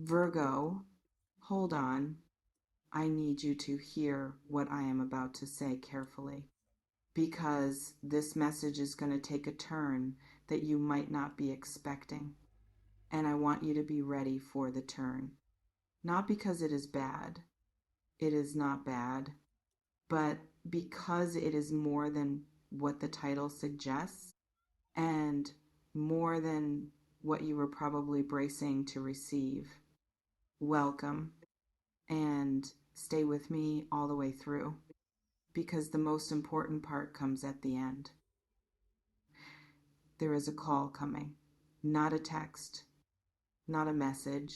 Virgo, hold on. I need you to hear what I am about to say carefully, because this message is going to take a turn that you might not be expecting. And I want you to be ready for the turn. Not because it is bad, it is not bad, but because it is more than what the title suggests and more than what you were probably bracing to receive. Welcome, and stay with me all the way through, because the most important part comes at the end. There is a call coming, not a text, not a message,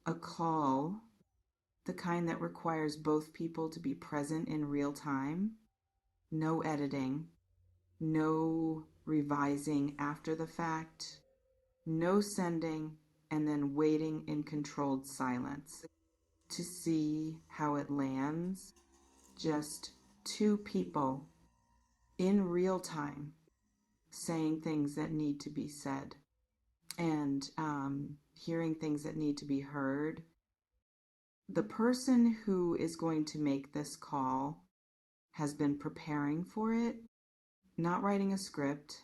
a call, the kind that requires both people to be present in real time, no editing, no revising after the fact, no sending and then waiting in controlled silence to see how it lands. Just two people in real time saying things that need to be said and hearing things that need to be heard. The person who is going to make this call has been preparing for it, not writing a script,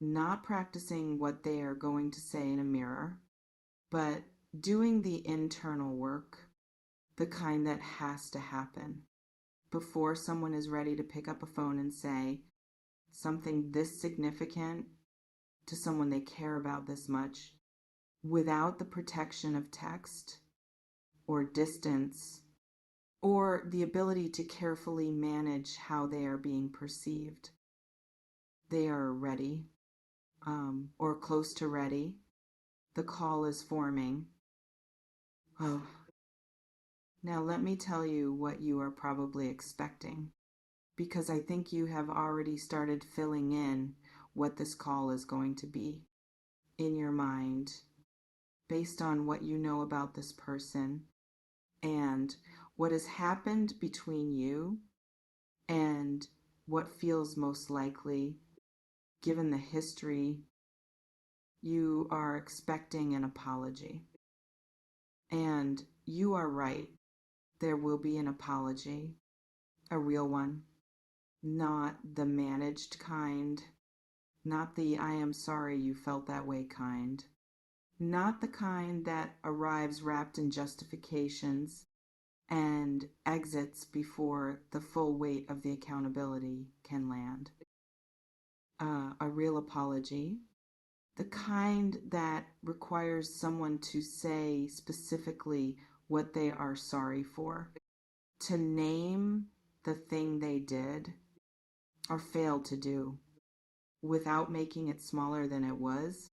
not practicing what they are going to say in a mirror, but doing the internal work, the kind that has to happen before someone is ready to pick up a phone and say something this significant to someone they care about this much without the protection of text or distance or the ability to carefully manage how they are being perceived. They are ready, or close to ready. The call is forming. Oh, now let me tell you what you are probably expecting, because I think you have already started filling in what this call is going to be in your mind based on what you know about this person and what has happened between you and what feels most likely, given the history. You are expecting an apology. And you are right. There will be an apology, a real one, not the managed kind, not the I am sorry you felt that way kind, not the kind that arrives wrapped in justifications and exits before the full weight of the accountability can land. A real apology, the kind that requires someone to say specifically what they are sorry for, to name the thing they did or failed to do without making it smaller than it was,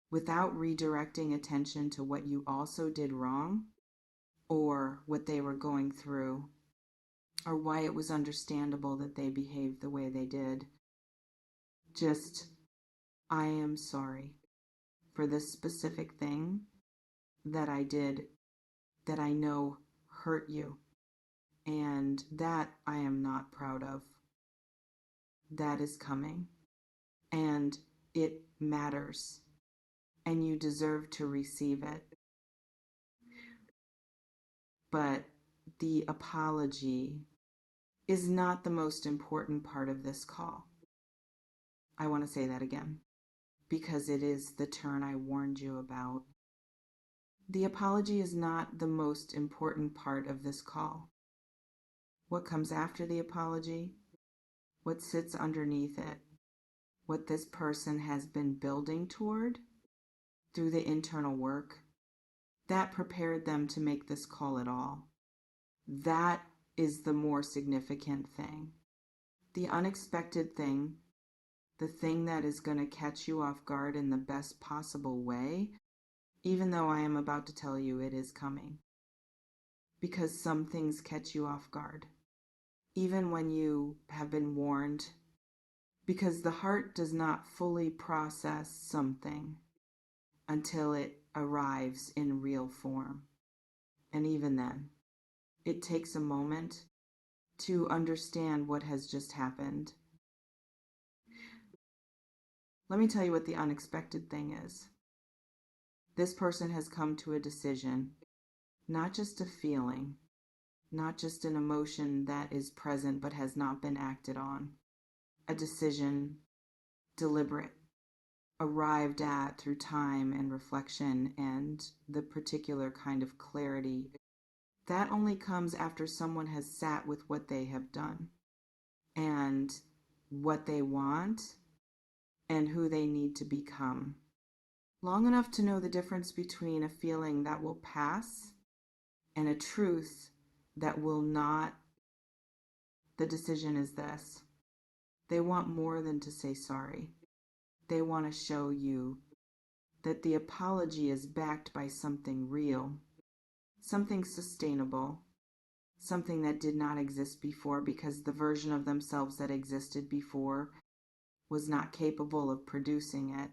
without redirecting attention to what you also did wrong or what they were going through or why it was understandable that they behaved the way they did. Just, I am sorry for this specific thing that I did that I know hurt you, and that I am not proud of. That is coming, and it matters, and you deserve to receive it. But the apology is not the most important part of this call. I want to say that again, because it is the turn I warned you about. The apology is not the most important part of this call. What comes after the apology, what sits underneath it, what this person has been building toward through the internal work, that prepared them to make this call at all. That is the more significant thing. The unexpected thing, the thing that is going to catch you off guard in the best possible way, even though I am about to tell you it is coming. Because some things catch you off guard, even when you have been warned, because the heart does not fully process something until it arrives in real form. And even then, it takes a moment to understand what has just happened. Let me tell you what the unexpected thing is. This person has come to a decision, not just a feeling, not just an emotion that is present but has not been acted on. A decision, deliberate, arrived at through time and reflection and the particular kind of clarity. That only comes after someone has sat with what they have done and what they want and who they need to become. Long enough to know the difference between a feeling that will pass and a truth that will not. The decision is this: they want more than to say sorry. They want to show you that the apology is backed by something real, something sustainable, something that did not exist before because the version of themselves that existed before was not capable of producing it.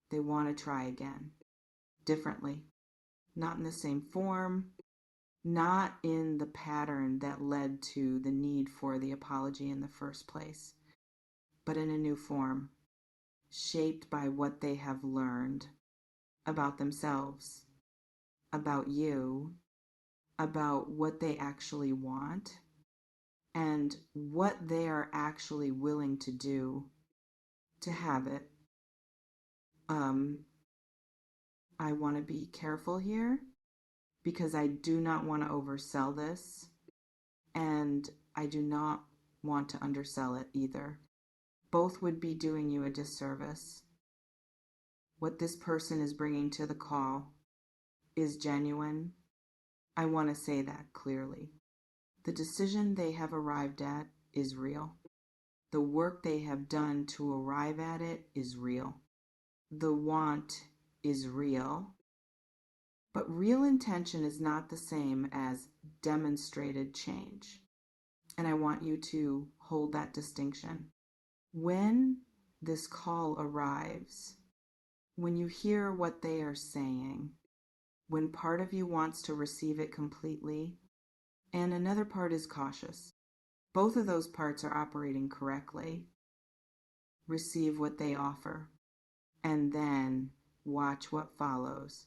They want to try again, differently, not in the same form, not in the pattern that led to the need for the apology in the first place, but in a new form, shaped by what they have learned about themselves, about you, about what they actually want, and what they are actually willing to do to have it. I want to be careful here because I do not want to oversell this, and I do not want to undersell it either. Both would be doing you a disservice. What this person is bringing to the call is genuine. I want to say that clearly. The decision they have arrived at is real. The work they have done to arrive at it is real. The want is real. But real intention is not the same as demonstrated change. And I want you to hold that distinction. When this call arrives, when you hear what they are saying, when part of you wants to receive it completely, and another part is cautious, both of those parts are operating correctly. Receive what they offer, and then watch what follows.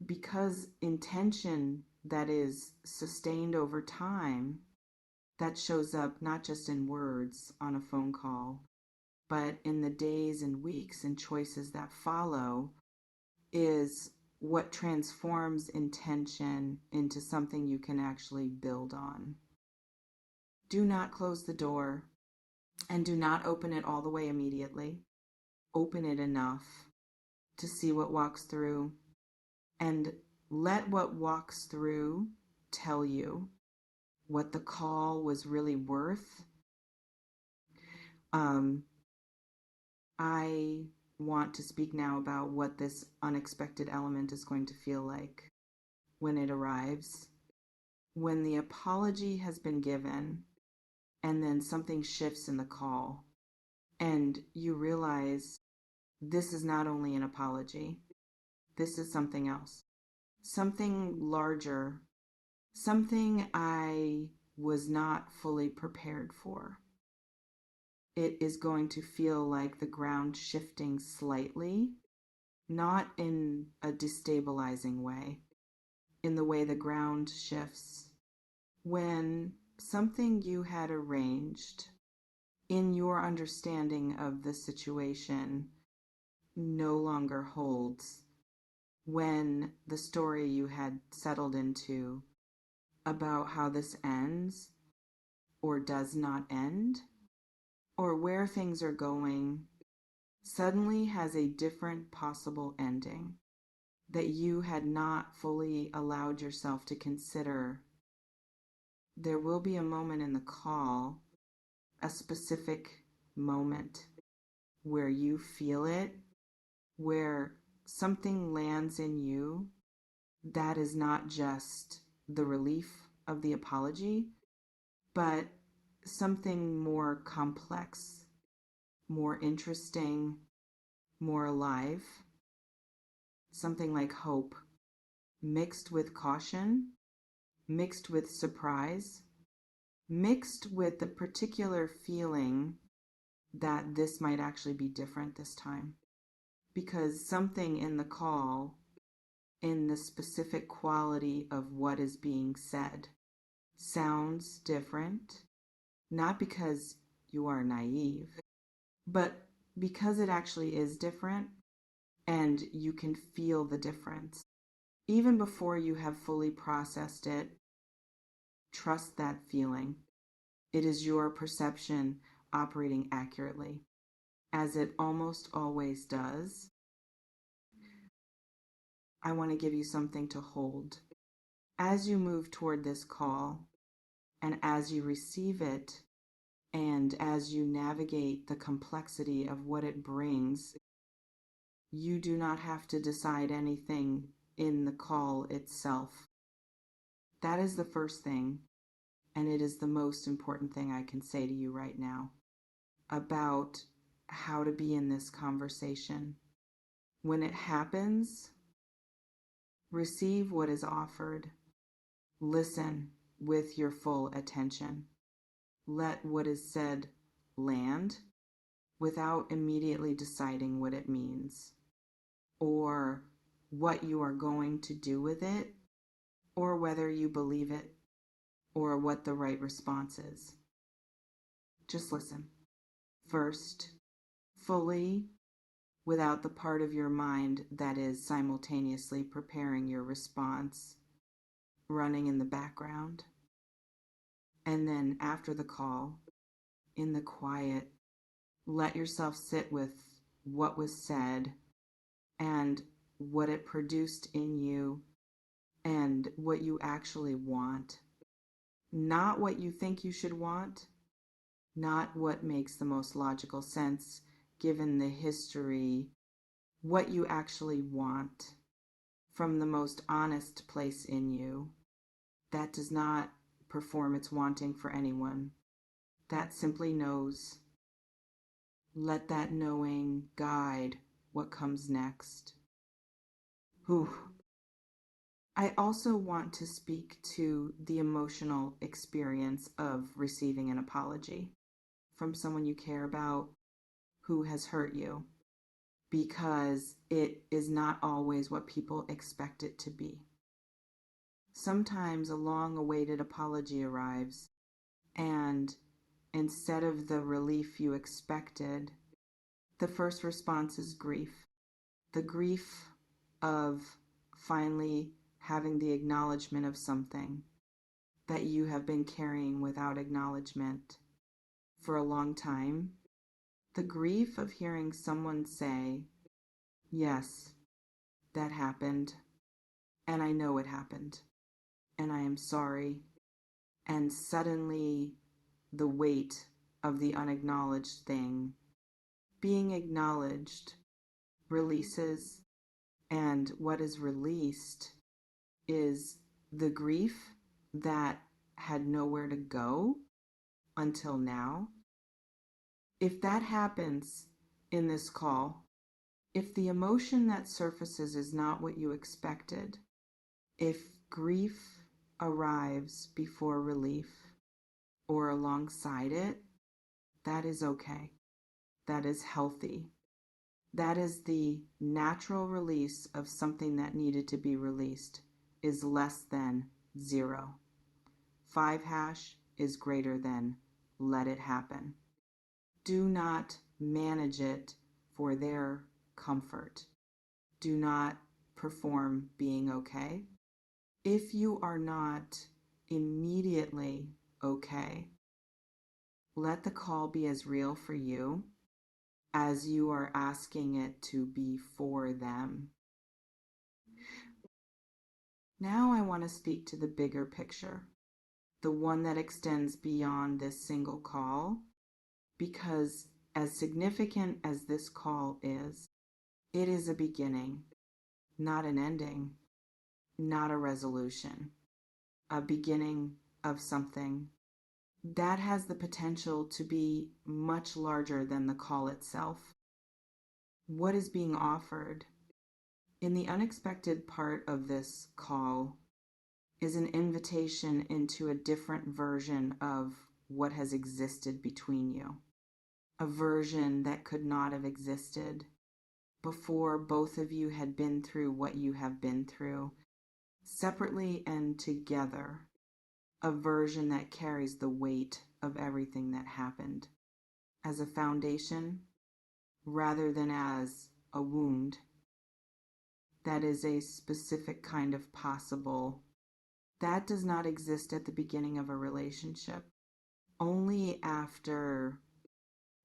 Because intention that is sustained over time, that shows up not just in words on a phone call, but in the days and weeks and choices that follow, is what transforms intention into something you can actually build on. Do not close the door, and do not open it all the way immediately. Open it enough to see what walks through, and let what walks through tell you what the call was really worth. I want to speak now about what this unexpected element is going to feel like when it arrives. When the apology has been given, and then something shifts in the call, and you realize this is not only an apology, this is something else, something larger, something I was not fully prepared for. It is going to feel like the ground shifting slightly, not in a destabilizing way, in the way the ground shifts when something you had arranged in your understanding of the situation no longer holds, when the story you had settled into about how this ends or does not end, or where things are going, suddenly has a different possible ending that you had not fully allowed yourself to consider. There will be a moment in the call, a specific moment where you feel it, where something lands in you that is not just the relief of the apology, but something more complex, more interesting, more alive, something like hope, mixed with caution, mixed with surprise, mixed with the particular feeling that this might actually be different this time. because something in the call, in the specific quality of what is being said, sounds different, not because you are naive, but because it actually is different and you can feel the difference. Even before you have fully processed it, trust that feeling. It is your perception operating accurately, as it almost always does. I want to give you something to hold. As you move toward this call, and as you receive it, and as you navigate the complexity of what it brings, you do not have to decide anything in the call itself. That is the first thing, and it is the most important thing I can say to you right now about how to be in this conversation. When it happens, receive what is offered. Listen with your full attention. Let what is said land without immediately deciding what it means or what you are going to do with it or whether you believe it or what the right response is. Just listen. First, fully, without the part of your mind that is simultaneously preparing your response running in the background. And then after the call, in the quiet, let yourself sit with what was said and what it produced in you and what you actually want. Not what you think you should want, not what makes the most logical sense given the history, what you actually want from the most honest place in you. That does not perform its wanting for anyone. That simply knows. Let that knowing guide what comes next. Whew. I also want to speak to the emotional experience of receiving an apology from someone you care about who has hurt you, because it is not always what people expect it to be. Sometimes a long-awaited apology arrives, and instead of the relief you expected, the first response is grief. The grief of finally having the acknowledgement of something that you have been carrying without acknowledgement for a long time. The grief of hearing someone say, yes, that happened, and I know it happened, and I am sorry, and suddenly the weight of the unacknowledged thing being acknowledged releases, and what is released is the grief that had nowhere to go until now. If that happens in this call, if the emotion that surfaces is not what you expected, if grief arrives before relief or alongside it, that is okay. That is healthy. That is the natural release of something that needed to be released is less than 0. 5# is greater than let it happen. Do not manage it for their comfort. Do not perform being okay. If you are not immediately okay, let the call be as real for you as you are asking it to be for them. Now I want to speak to the bigger picture, the one that extends beyond this single call, because as significant as this call is, it is a beginning, not an ending, not a resolution, a beginning of something that has the potential to be much larger than the call itself. What is being offered in the unexpected part of this call is an invitation into a different version of what has existed between you, a version that could not have existed before both of you had been through what you have been through, separately and together, a version that carries the weight of everything that happened as a foundation rather than as a wound. That is a specific kind of possible. That does not exist at the beginning of a relationship. Only after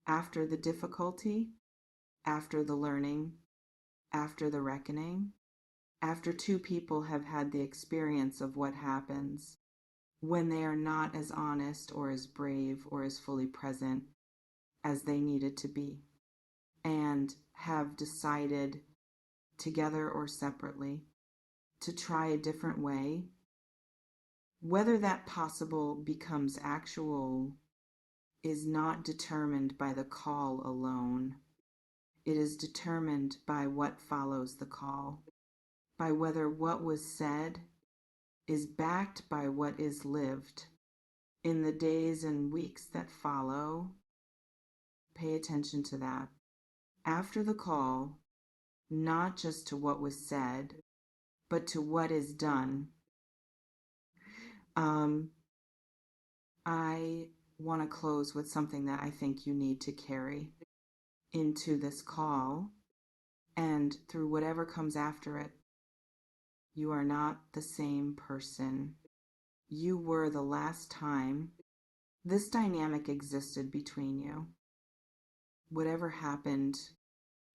the difficulty, after the learning, after the reckoning, after two people have had the experience of what happens when they are not as honest or as brave or as fully present as they needed to be, and have decided, together or separately, to try a different way. Whether that possible becomes actual is not determined by the call alone. It is determined by what follows the call, by whether what was said is backed by what is lived in the days and weeks that follow. Pay attention to that. After the call, not just to what was said, but to what is done. I want to close with something that I think you need to carry into this call, and through whatever comes after it. You are not the same person you were the last time this dynamic existed between you. Whatever happened,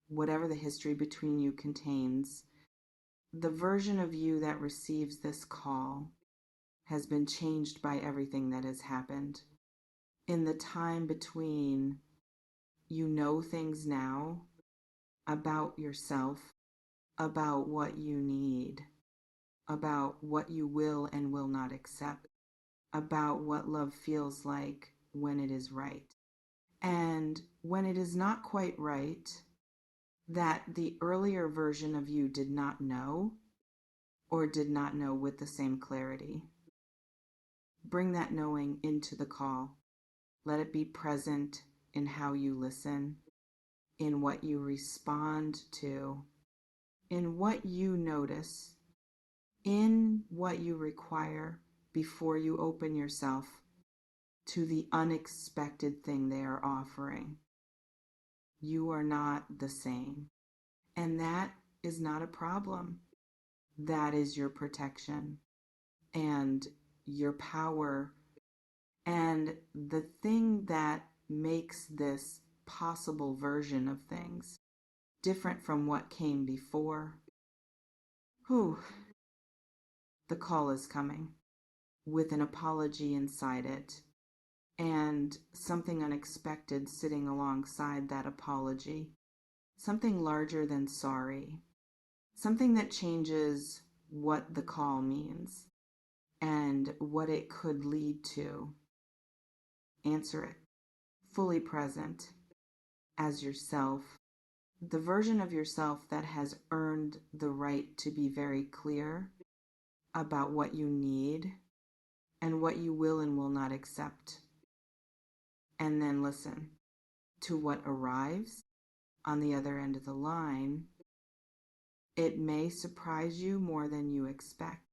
whatever the history between you contains, the version of you that receives this call has been changed by everything that has happened. In the time between, you know things now about yourself, about what you need, about what you will and will not accept, about what love feels like when it is right. And when it is not quite right, that the earlier version of you did not know or did not know with the same clarity. Bring that knowing into the call. Let it be present in how you listen, in what you respond to, in what you notice, in what you require before you open yourself to the unexpected thing they are offering. You are not the same. And that is not a problem. That is your protection and your power. And the thing that makes this possible version of things different from what came before. The call is coming with an apology inside it and something unexpected sitting alongside that apology. Something larger than sorry. Something that changes what the call means and what it could lead to. Answer it. Fully present as yourself. The version of yourself that has earned the right to be very clear about what you need and what you will and will not accept. And then listen to what arrives on the other end of the line. It may surprise you more than you expect.